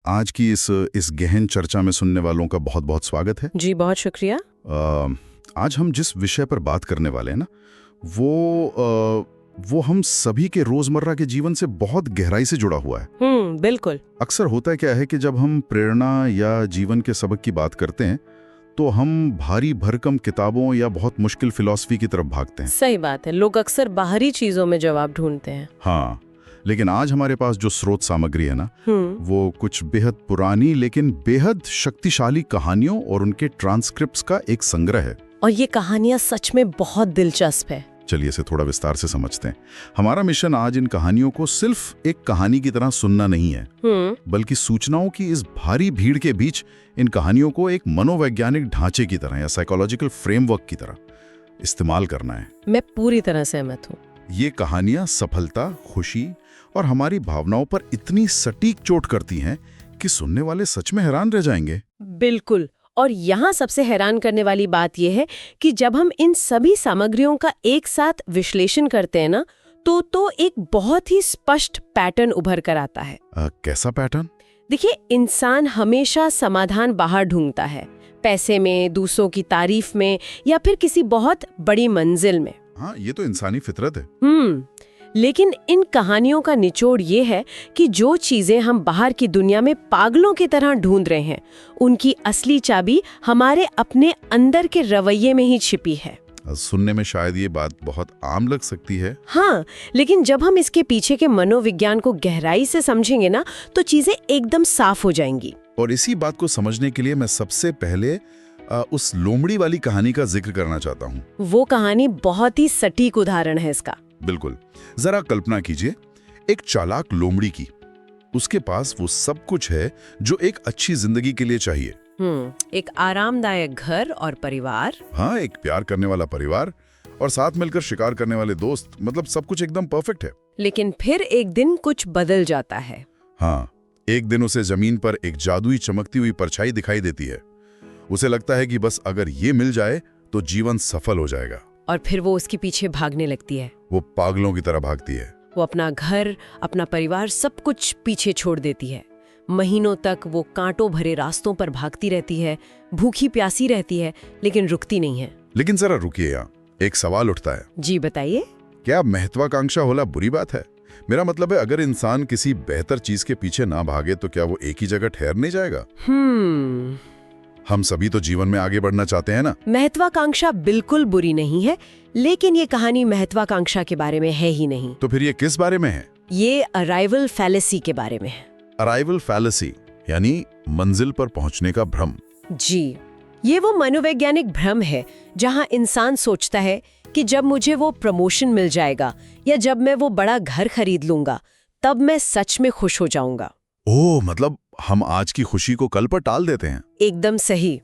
आज की इस गहन चर्चा में सुनने वालों का बहुत बहुत स्वागत है। जी बहुत शुक्रिया। आज हम जिस विषय पर बात करने वाले हैं ना, वो हम सभी के रोजमर्रा के जीवन से बहुत गहराई से जुड़ा हुआ है। बिल्कुल। अक्सर होता क्या है कि जब हम प्रेरणा या जीवन के सबक की बात करते हैं तो हम भारी भरकम किताबों या बहुत मुश्किल फिलॉसफी की तरफ भागते हैं। सही बात है, लोग अक्सर बाहरी चीजों में जवाब ढूंढते हैं। हाँ, लेकिन आज हमारे पास जो स्रोत सामग्री है ना, वो कुछ बेहद पुरानी लेकिन बेहद शक्तिशाली कहानियों और उनके ट्रांसक्रिप्ट्स का एक संग्रह है। और ये कहानियां सच में बहुत दिलचस्प है। चलिए इसे थोड़ा विस्तार से समझते हैं। हमारा मिशन आज इन कहानियों को सिर्फ एक कहानी की तरह सुनना नहीं है, बल्कि सूचनाओं की इस भारी भीड़ के बीच इन कहानियों को एक मनोवैज्ञानिक ढांचे की तरह या साइकोलॉजिकल फ्रेमवर्क की तरह इस्तेमाल करना है। मैं पूरी तरह सहमत हूँ। ये कहानियां सफलता, खुशी और हमारी भावनाओं पर इतनी सटीक चोट करती हैं कि सुनने वाले सच में हैरान रह जाएंगे। बिल्कुल। और यहाँ सबसे हैरान करने वाली बात यह है कि जब हम इन सभी सामग्रियों का एक साथ विश्लेषण करते हैं ना, तो एक बहुत ही स्पष्ट पैटर्न उभर कर आता है। कैसा पैटर्न? देखिए, इंसान हमेशा समाधान बाहर ढूंढता है, पैसे में, दूसरों की तारीफ में या फिर किसी बहुत बड़ी मंजिल में। हाँ, ये तो इंसानी फितरत है। लेकिन इन कहानियों का निचोड़ ये है कि जो चीजें हम बाहर की दुनिया में पागलों की तरह ढूंढ रहे हैं, उनकी असली चाबी हमारे अपने अंदर के रवैये में ही छिपी है। सुनने में शायद ये बात बहुत आम लग सकती है। हाँ, लेकिन जब हम इसके पीछे के मनोविज्ञान को गहराई से समझेंगे ना, तो चीजें एकदम साफ हो जाएंगी। और इसी बात को समझने के लिए मैं सबसे पहले उस लोमड़ी वाली कहानी का जिक्र करना चाहता हूँ। वो कहानी बहुत ही सटीक उदाहरण है इसका। बिल्कुल। जरा कल्पना कीजिए एक चालाक लोमड़ी की। उसके पास वो सब कुछ है जो एक अच्छी जिंदगी के लिए चाहिए। एक आरामदायक घर और परिवार। हाँ, एक प्यार करने वाला परिवार और साथ मिलकर शिकार करने वाले दोस्त, मतलब सब कुछ एकदम परफेक्ट है। लेकिन फिर एक दिन कुछ बदल जाता है। हाँ, एक दिन उसे जमीन पर एक जादुई चमकती हुई परछाई दिखाई देती है। उसे लगता है कि बस अगर ये मिल जाए तो जीवन सफल हो जाएगा। और फिर वो उसके पीछे भागने लगती है। वो पागलों की तरह भागती है। वो अपना घर, अपना परिवार, सब कुछ पीछे छोड़ देती है। महीनों तक वो कांटों भरे रास्तों पर भागती रहती है, भूखी प्यासी रहती है, लेकिन रुकती नहीं है। लेकिन जरा रुकिए, यहाँ एक सवाल उठता है। जी बताइए। क्या महत्वाकांक्षा होना बुरी बात है? मेरा मतलब है, अगर इंसान किसी बेहतर चीज के पीछे ना भागे तो क्या वो एक ही जगह ठहर नहीं जाएगा? हम सभी तो जीवन में आगे बढ़ना चाहते हैं ना। महत्वाकांक्षा बिल्कुल बुरी नहीं है, लेकिन ये कहानी महत्वाकांक्षा के बारे में है ही नहीं। तो फिर ये किस बारे में है? ये अराइवल फैलेसी के बारे में है। अराइवल फैलेसी यानी मंजिल पर पहुंचने का भ्रम। जी, ये वो मनोवैज्ञानिक भ्रम है जहां इंसान सोचता है कि जब मुझे वो प्रमोशन मिल जाएगा या जब मैं वो बड़ा घर खरीद लूंगा, तब मैं सच में खुश हो जाऊंगा। ओह, मतलब हम आज की खुशी को कल पर टाल देते हैं। एकदम सही।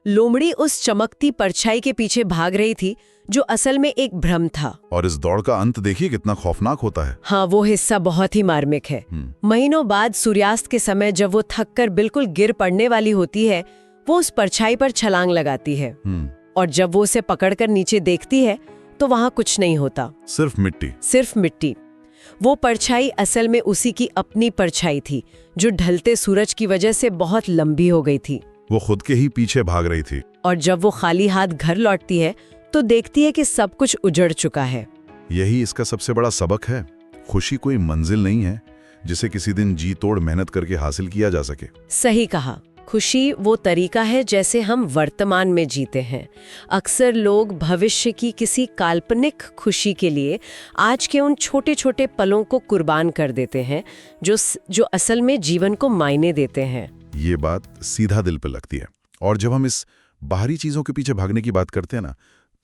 लोमड़ी उस चमकती परछाई के पीछे भाग रही थी जो असल में एक भ्रम था। और इस दौड़ का अंत देखिए कितना खौफनाक होता है। हाँ, वो हिस्सा बहुत ही मार्मिक है। महीनों बाद सूर्यास्त के समय जब वो थककर बिल्कुल गिर पड़ने वाली होती है, वो उस परछाई पर छलांग लगाती है। और जब वो उसे पकड़कर नीचे देखती है तो वहां कुछ नहीं होता, सिर्फ मिट्टी। सिर्फ मिट्टी। वो परछाई असल में उसी की अपनी परछाई थी, जो ढलते सूरज की वजह से बहुत लंबी हो गई थी। वो खुद के ही पीछे भाग रही थी। और जब वो खाली हाथ घर लौटती है तो देखती है कि सब कुछ उजड़ चुका है। यही इसका सबसे बड़ा सबक है। खुशी कोई मंजिल नहीं है जिसे किसी दिन जी तोड़ मेहनत करके हासिल किया जा सके। सही कहा। खुशी वो तरीका है जैसे हम वर्तमान में जीते हैं। अक्सर लोग भविष्य की किसी काल्पनिक खुशी के लिए आज के उन छोटे छोटे पलों को कुर्बान कर देते हैं जो असल में जीवन को मायने देते हैं। ये बात सीधा दिल पे लगती है। और जब हम इस बाहरी चीजों के पीछे भागने की बात करते हैं ना,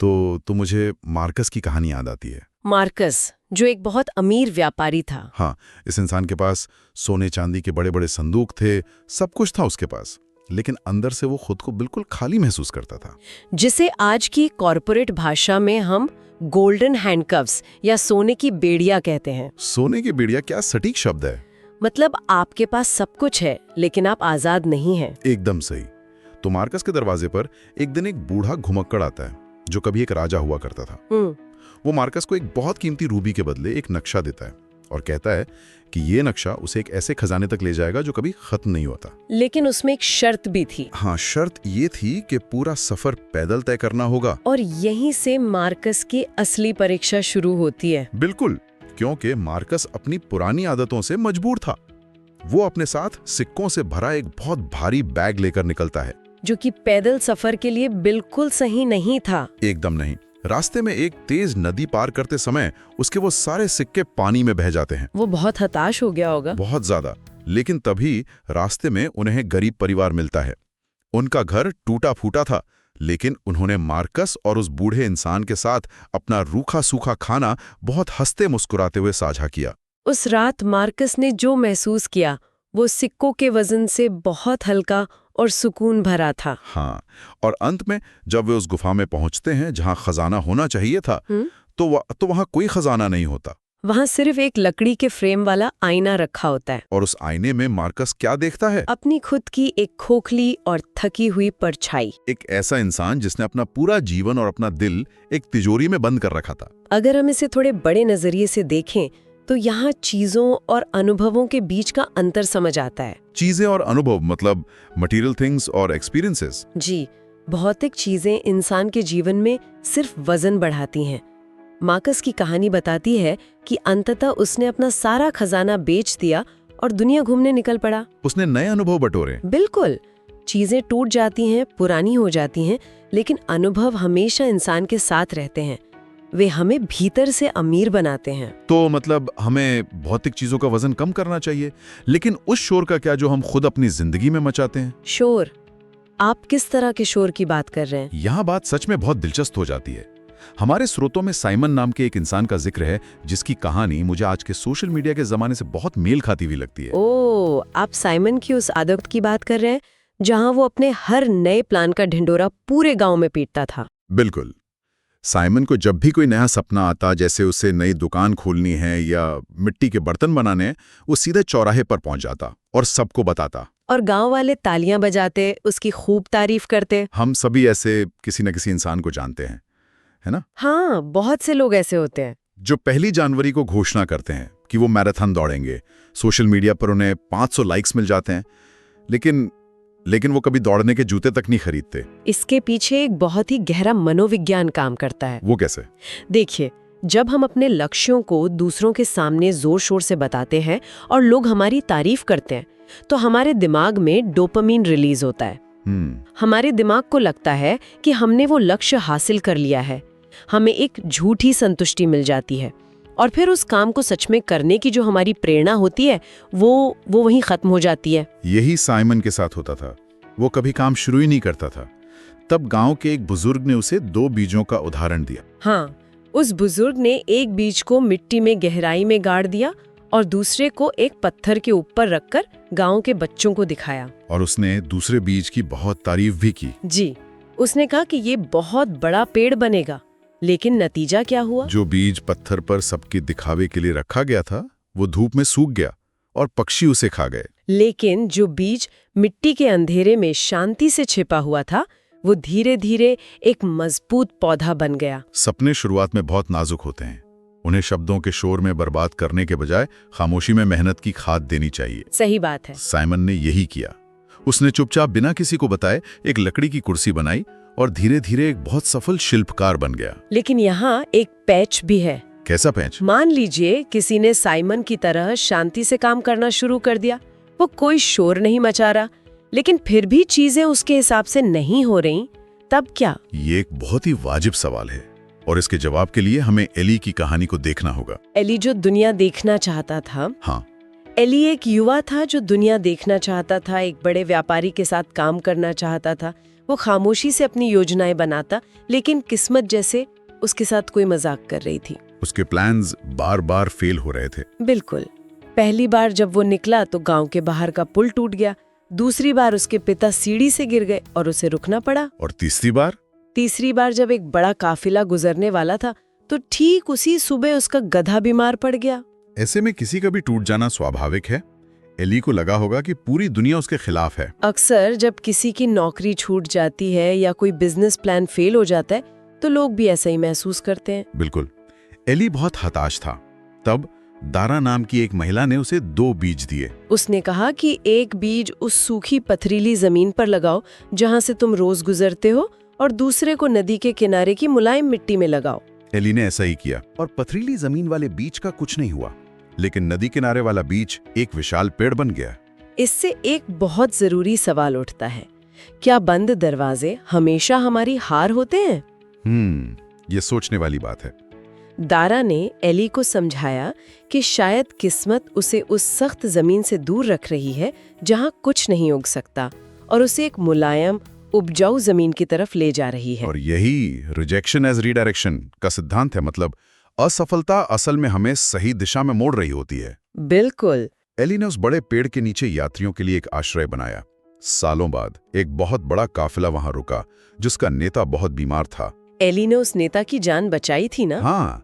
तो मुझे मार्कस की कहानी याद आती है। मार्कस, जो एक बहुत अमीर व्यापारी था। हाँ, इस इंसान के पास सोने चांदी के बड़े बड़े संदूक थे, सब कुछ था उसके पास, लेकिन अंदर से वो खुद को बिल्कुल खाली महसूस करता था। जिसे आज की कॉर्पोरेट भाषा में हम गोल्डन हैंडकफ्स या सोने की बेड़ियां कहते हैं। सोने की बेड़ियां, क्या सटीक शब्द है। मतलब आपके पास सब कुछ है लेकिन आप आजाद नहीं हैं। एकदम सही। तो मार्कस के दरवाजे पर एक दिन एक बूढ़ा घुमक्कड़ आता है जो कभी एक राजा हुआ करता था। वो मार्कस को एक बहुत कीमती रूबी के बदले एक नक्शा देता है और कहता है कि ये नक्शा उसे एक ऐसे खजाने तक ले जाएगा जो कभी खत्म नहीं होता। लेकिन उसमें एक शर्त भी थी। हाँ, शर्त ये थी कि पूरा सफर पैदल तय करना होगा। और यहीं से मार्कस की असली परीक्षा शुरू होती है। बिल्कुल, क्योंकि मार्कस अपनी पुरानी आदतों से मजबूर था। वो अपने साथ सिक्कों से भरा एक बहुत भारी बैग लेकर निकलता है, जो कि पैदल सफर के लिए बिल्कुल सही नहीं था। एकदम नहीं। रास्ते में एक तेज नदी पार करते समय उसके वो सारे सिक्के पानी में बह जाते हैं। वो बहुत हताश हो गया होगा। बहुत ज्यादा। लेकिन तभी रास्ते में उन्हें गरीब परिवार मिलता है। उनका घर टूटा फूटा था, लेकिन उन्होंने मार्कस और उस बूढ़े इंसान के साथ अपना रूखा सूखा खाना बहुत हंसते मुस्कुराते हुए साझा किया। उस रात मार्कस ने जो महसूस किया वो सिक्कों के वजन से बहुत हल्का और सुकून भरा था। हाँ, और अंत में जब वे उस गुफा में पहुंचते हैं जहां खजाना होना चाहिए था, तो वहां कोई खजाना नहीं होता। वहां सिर्फ एक लकड़ी के फ्रेम वाला आईना रखा होता है। और उस आईने में मार्कस क्या देखता है? अपनी खुद की एक खोखली और थकी हुई परछाई। एक ऐसा इंसान जिसने अपना पूरा जीवन और अपना दिल एक तिजोरी में बंद कर रखा था। अगर हम इसे थोड़े बड़े नजरिए से देखें तो यहाँ चीजों और अनुभवों के बीच का अंतर समझ आता है। चीजें और अनुभव मतलब मटेरियल थिंग्स और एक्सपीरियंसेस। जी, भौतिक चीजें इंसान के जीवन में सिर्फ वजन बढ़ाती हैं। मार्कस की कहानी बताती है कि अंततः उसने अपना सारा खजाना बेच दिया और दुनिया घूमने निकल पड़ा। उसने नए अनुभव बटोरे। बिल्कुल, चीजें टूट जाती हैं, पुरानी हो जाती हैं, लेकिन अनुभव हमेशा इंसान के साथ रहते हैं। वे हमें भीतर से अमीर बनाते हैं। तो मतलब हमें भौतिक चीजों का वजन कम करना चाहिए, लेकिन उस शोर का क्या जो हम खुद अपनी जिंदगी में मचाते हैं? शोर? आप किस तरह के शोर की बात कर रहे हैं? यहाँ बात सच में बहुत दिलचस्प हो जाती है। हमारे स्रोतों में साइमन नाम के एक इंसान का जिक्र है जिसकी कहानी मुझे आज के सोशल मीडिया के जमाने से बहुत मेल खाती हुई लगती है। ओह, आप साइमन की उस आदत की बात कर रहे हैं जहां वो अपने हर नए प्लान का ढिंडोरा पूरे गांव में पीटता था। बिल्कुल। साइमन को जब भी कोई नया सपना आता, जैसे उसे नई दुकान खोलनी है या मिट्टी के बर्तन बनाने हैं, वो सीधे चौराहे पर पहुंच जाता और सबको बताता। और गांव वाले तालियां बजाते, उसकी खूब तारीफ करते। हम सभी ऐसे किसी न किसी इंसान को जानते हैं, है ना? हाँ, बहुत से लोग ऐसे होते हैं जो पहली जनवरी को घोषणा करते हैं कि वो मैराथन दौड़ेंगे। सोशल मीडिया पर उन्हें 500 लाइक्स मिल जाते हैं, लेकिन वो कभी दौड़ने के जूते तक नहीं खरीदते। इसके पीछे एक बहुत ही गहरा मनोविज्ञान काम करता है। वो कैसे? देखिए, जब हम अपने लक्ष्यों को दूसरों के सामने जोर शोर से बताते हैं और लोग हमारी तारीफ करते हैं, तो हमारे दिमाग में डोपामीन रिलीज होता है। हमारे दिमाग को लगता है कि हमने वो लक्ष्य हासिल कर लिया है। हमें एक झूठी संतुष्टि मिल जाती है और फिर उस काम को सच में करने की जो हमारी प्रेरणा होती है वो वहीं खत्म हो जाती है। यही साइमन के साथ होता था। वो कभी काम शुरू ही नहीं करता था। तब गांव के एक बुजुर्ग ने उसे 2 बीजों का उदाहरण दिया। हाँ, उस बुजुर्ग ने एक बीज को मिट्टी में गहराई में गाड़ दिया और दूसरे को एक पत्थर के ऊपर रखकर गांव के बच्चों को दिखाया। और उसने दूसरे बीज की बहुत तारीफ भी की। जी, उसने कहा कि ये बहुत बड़ा पेड़ बनेगा। लेकिन नतीजा क्या हुआ? जो बीज पत्थर पर सबके दिखावे के लिए रखा गया था, वो धूप में सूख गया और पक्षी उसे खा गए। लेकिन जो बीज मिट्टी के अंधेरे में शांति से छिपा हुआ था, वो धीरे धीरे एक मजबूत पौधा बन गया। सपने शुरुआत में बहुत नाजुक होते हैं। उन्हें शब्दों के शोर में बर्बाद करने के बजाय खामोशी में मेहनत की खाद देनी चाहिए। सही बात है। साइमन ने यही किया। उसने चुपचाप बिना किसी को बताए एक लकड़ी की कुर्सी बनाई और धीरे धीरे एक बहुत सफल शिल्पकार बन गया। लेकिन यहाँ एक पैच भी है। कैसा पैच? मान लीजिए किसी ने साइमन की तरह शांति से काम करना शुरू कर दिया। वो कोई शोर नहीं मचा रहा, लेकिन फिर भी चीजें उसके हिसाब से नहीं हो रही, तब क्या? ये एक बहुत ही वाजिब सवाल है और इसके जवाब के लिए हमें एली की कहानी को देखना होगा। एली जो दुनिया देखना चाहता था। हाँ, एली एक युवा था जो दुनिया देखना चाहता था, एक बड़े व्यापारी के साथ काम करना चाहता था। वो खामोशी से अपनी योजनाएं बनाता, लेकिन किस्मत जैसे उसके साथ कोई मजाक कर रही थी। उसके प्लान्स बार बार फेल हो रहे थे। बिल्कुल। पहली बार जब वो निकला तो गांव के बाहर का पुल टूट गया। दूसरी बार उसके पिता सीढ़ी से गिर गए और उसे रुकना पड़ा। और तीसरी बार जब एक बड़ा काफिला गुजरने वाला था तो ठीक उसी सुबह उसका गधा बीमार पड़ गया। ऐसे में किसी का भी टूट जाना स्वाभाविक है। एली को लगा होगा कि पूरी दुनिया उसके खिलाफ है। अक्सर जब किसी की नौकरी छूट जाती है या कोई बिजनेस प्लान फेल हो जाता है तो लोग भी ऐसा ही महसूस करते हैं। बिल्कुल। एली बहुत हताश था। तब दारा नाम की एक महिला ने उसे 2 बीज दिए। उसने कहा कि एक बीज उस सूखी पथरीली जमीन पर लगाओ जहां से तुम रोज गुजरते हो, और दूसरे को नदी के किनारे की मुलायम मिट्टी में लगाओ। एली ने ऐसा ही किया और पथरीली जमीन वाले बीज का कुछ नहीं हुआ, लेकिन नदी किनारे वाला बीज एक विशाल पेड़ बन गया। इससे एक बहुत जरूरी सवाल उठता है, क्या बंद दरवाजे हमेशा हमारी हार होते हैं? ये सोचने वाली बात है। दारा ने एली को समझाया कि शायद किस्मत उसे उस सख्त जमीन से दूर रख रही है जहां कुछ नहीं उग सकता, और उसे एक मुलायम उपजाऊ जमीन की तरफ ले जा रही है। और यही रिजेक्शन एज रीडायरेक्शन का सिद्धांत है, मतलब असफलता असल में हमें सही दिशा में मोड़ रही होती है। बिल्कुल। एली ने उस बड़े पेड़ के नीचे यात्रियों के लिए एक आश्रय बनाया। सालों बाद एक बहुत बड़ा काफिला वहां रुका, जिसका नेता बहुत बीमार था। एली ने उस नेता की जान बचाई थी ना? हाँ,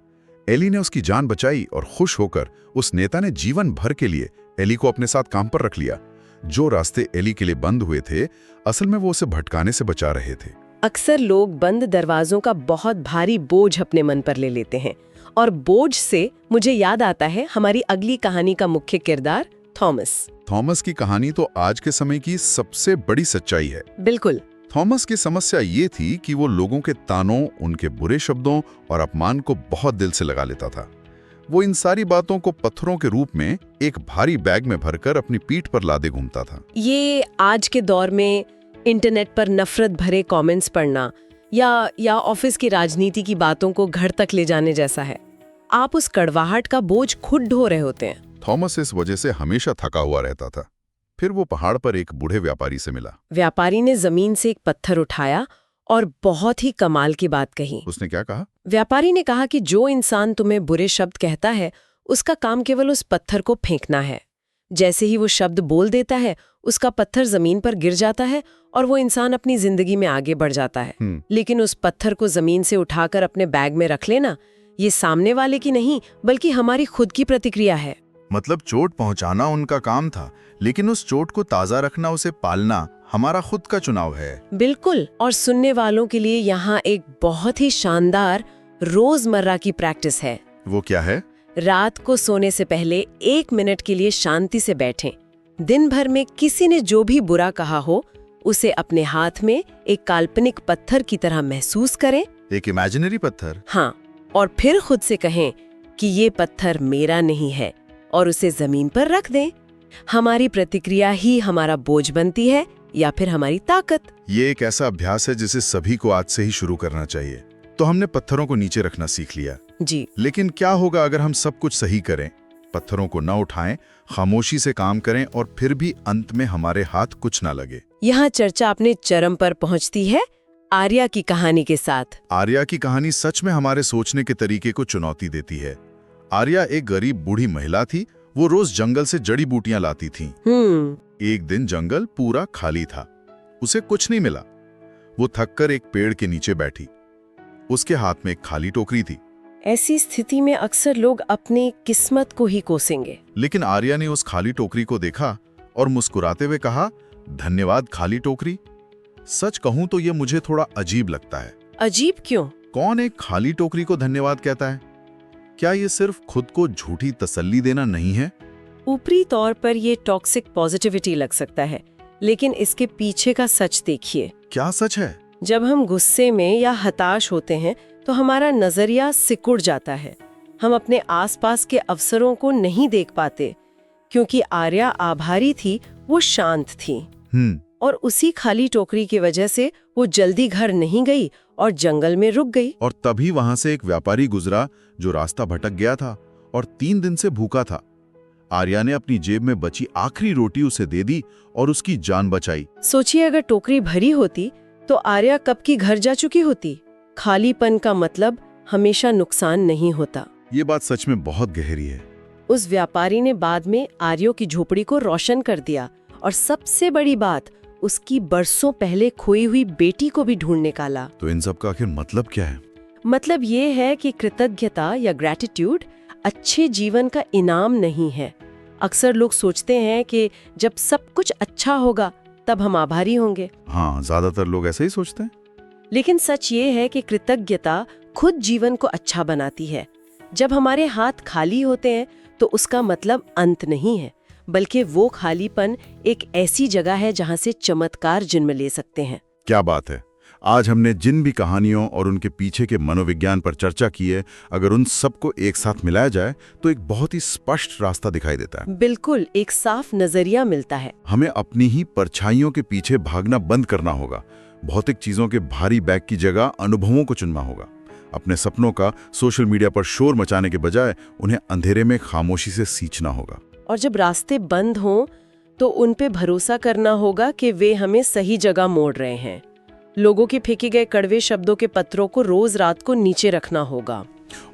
एली ने उसकी जान बचाई और खुश होकर उस नेता ने जीवन भर के लिए एली को अपने साथ काम पर रख लिया। जो रास्ते एली के लिए बंद हुए थे, असल में वो उसे भटकाने से बचा रहे थे। अक्सर लोग बंद दरवाजों का बहुत भारी बोझ अपने मन पर ले लेते हैं, और बोझ से मुझे याद आता है हमारी अगली कहानी का मुख्य किरदार थॉमस की कहानी तो आज के समय की सबसे बड़ी सच्चाई है। बिल्कुल। थॉमस की समस्या ये थी कि वो लोगों के तानों, उनके बुरे शब्दों और अपमान को बहुत दिल से लगा लेता था। वो इन सारी बातों को पत्थरों के रूप में एक भारी बैग में भरकर अपनी पीठ पर लादे घूमता था। ये आज के दौर में इंटरनेट पर नफरत भरे कमेंट्स पढ़ना या ऑफिस की राजनीति की बातों को घर तक ले जाने जैसा है। आप उस कड़वाहट का बोझ खुद ढो रहे होते हैं। थॉमस इस वजह से हमेशा थका हुआ रहता था। फिर वो पहाड़ पर एक बूढ़े व्यापारी से मिला। व्यापारी ने जमीन से एक पत्थर उठाया और बहुत ही कमाल की बात कही। उसने क्या कहा? व्यापारी ने कहा कि जो इंसान तुम्हें बुरे शब्द कहता है, उसका काम केवल उस पत्थर को फेंकना है। जैसे ही वो शब्द बोल देता है, उसका पत्थर जमीन पर गिर जाता है और वो इंसान अपनी जिंदगी में आगे बढ़ जाता है। लेकिन उस पत्थर को जमीन से उठाकर अपने बैग में रख लेना, ये सामने वाले की नहीं बल्कि हमारी खुद की प्रतिक्रिया है। मतलब चोट पहुंचाना उनका काम था, लेकिन उस चोट को ताजा रखना, उसे पालना हमारा खुद का चुनाव है। बिल्कुल। और सुनने वालों के लिए यहाँ एक बहुत ही शानदार रोजमर्रा की प्रैक्टिस है। वो क्या है? रात को सोने से पहले 1 मिनट के लिए शांति से बैठें। दिन भर में किसी ने जो भी बुरा कहा हो, उसे अपने हाथ में एक काल्पनिक पत्थर की तरह महसूस करें। एक इमेजिनरी पत्थर? हाँ। और फिर खुद से कहें कि ये पत्थर मेरा नहीं है, और उसे जमीन पर रख दें। हमारी प्रतिक्रिया ही हमारा बोझ बनती है या फिर हमारी ताकत। ये एक ऐसा अभ्यास है जिसे सभी को आज से ही शुरू करना चाहिए। तो हमने पत्थरों को नीचे रखना सीख लिया जी, लेकिन क्या होगा अगर हम सब कुछ सही करें, पत्थरों को न उठाएं, खामोशी से काम करें और फिर भी अंत में हमारे हाथ कुछ ना लगे? यहाँ चर्चा अपने चरम पर पहुँचती है आर्या की कहानी के साथ। आर्या की कहानी सच में हमारे सोचने के तरीके को चुनौती देती है। आर्या एक गरीब बूढ़ी महिला थी। वो रोज जंगल से जड़ी बूटियां लाती थी। एक दिन जंगल पूरा खाली था, उसे कुछ नहीं मिला। वो थककर एक पेड़ के नीचे बैठी। उसके हाथ में एक खाली टोकरी थी। ऐसी स्थिति में अक्सर लोग अपनी किस्मत को ही कोसेंगे। लेकिन आर्या ने उस खाली टोकरी को देखा और मुस्कुराते हुए कहा, धन्यवाद खाली टोकरी। सच कहूं तो ये मुझे थोड़ा अजीब लगता है। अजीब क्यों? कौन एक खाली टोकरी को धन्यवाद कहता है? क्या ये सिर्फ खुद को झूठी तसल्ली देना नहीं है? ऊपरी तौर पर ये टॉक्सिक पॉजिटिविटी लग सकता है, लेकिन इसके पीछे का सच देखिए। क्या सच है? जब हम गुस्से में या हताश होते हैं तो हमारा नजरिया सिकुड़ जाता है। हम अपने आसपास के अवसरों को नहीं देख पाते। क्योंकि आर्या आभारी थी, वो शांत थी। और उसी खाली टोकरी की वजह से वो जल्दी घर नहीं गई और जंगल में रुक गई। और तभी वहां से एक व्यापारी गुजरा जो रास्ता भटक गया था और 3 दिन से भूखा था। आर्या ने अपनी जेब में बची आखिरी रोटी उसे दे दी और उसकी जान बचाई। सोचिए, अगर टोकरी भरी होती तो आर्या कब की घर जा चुकी होती। खालीपन का मतलब हमेशा नुकसान नहीं होता। ये बात सच में बहुत गहरी है। उस व्यापारी ने बाद में आर्यों की झोपड़ी को रोशन कर दिया, और सबसे बड़ी बात, उसकी बरसों पहले खोई हुई बेटी को भी ढूंढ निकाला। तो इन सब का आखिर मतलब क्या है? मतलब ये है कि कृतज्ञता या ग्रैटिट्यूड अच्छे जीवन का इनाम नहीं है। अक्सर लोग सोचते हैं कि जब सब कुछ अच्छा होगा तब हम आभारी होंगे। हाँ, ज्यादातर लोग ऐसे ही सोचते हैं। लेकिन सच ये है कि कृतज्ञता खुद जीवन को अच्छा बनाती है। जब हमारे हाथ खाली होते हैं तो उसका मतलब अंत नहीं है, बल्कि वो खालीपन एक ऐसी जगह है जहां से चमत्कार जन्म ले सकते हैं। क्या बात है। आज हमने जिन भी कहानियों और उनके पीछे के मनोविज्ञान पर चर्चा की है, अगर उन सबको एक साथ मिलाया जाए तो एक बहुत ही स्पष्ट रास्ता दिखाई देता है। बिल्कुल, एक साफ नजरिया मिलता है। हमें अपनी ही परछाइयों के पीछे भागना बंद करना होगा। भौतिक चीजों के भारी बैग की जगह अनुभवों को चुनना होगा। अपने सपनों का सोशल मीडिया पर शोर मचाने के बजाय उन्हें अंधेरे में खामोशी से सींचना होगा। और जब रास्ते बंद हों तो उन पे भरोसा करना होगा कि वे हमें सही जगह मोड़ रहे हैं। लोगों के फेंके गए कड़वे शब्दों के पत्थरों को रोज रात को नीचे रखना होगा।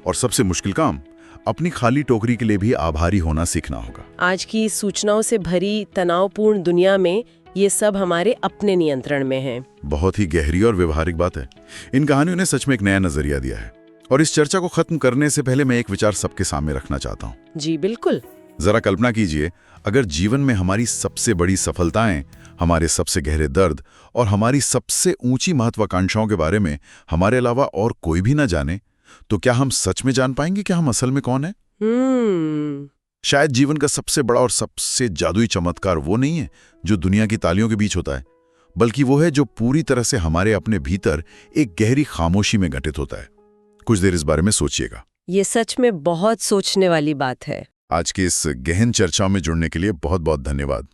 और सबसे मुश्किल काम, अपनी खाली टोकरी के लिए भी आभारी होना सीखना होगा। आज की सूचनाओं से भरी तनावपूर्ण दुनिया में ये सब हमारे अपने नियंत्रण में है। बहुत ही गहरी और व्यवहारिक बात है। इन कहानियों ने सच में एक नया नजरिया दिया है। और इस चर्चा को खत्म करने से पहले मैं एक विचार सबके सामने रखना चाहता हूँ। जी बिल्कुल। जरा कल्पना कीजिए, अगर जीवन में हमारी सबसे बड़ी सफलताएं, हमारे सबसे गहरे दर्द और हमारी सबसे ऊंची महत्वाकांक्षाओं के बारे में हमारे अलावा और कोई भी ना जाने, तो क्या हम सच में जान पाएंगे कि हम असल में कौन है? शायद जीवन का सबसे बड़ा और सबसे जादुई चमत्कार वो नहीं है जो दुनिया की तालियों के बीच होता है, बल्कि वो है जो पूरी तरह से हमारे अपने भीतर एक गहरी खामोशी में घटित होता है। कुछ देर इस बारे में सोचिएगा। ये सच में बहुत सोचने वाली बात है। आज की इस गहन चर्चा में जुड़ने के लिए बहुत बहुत धन्यवाद।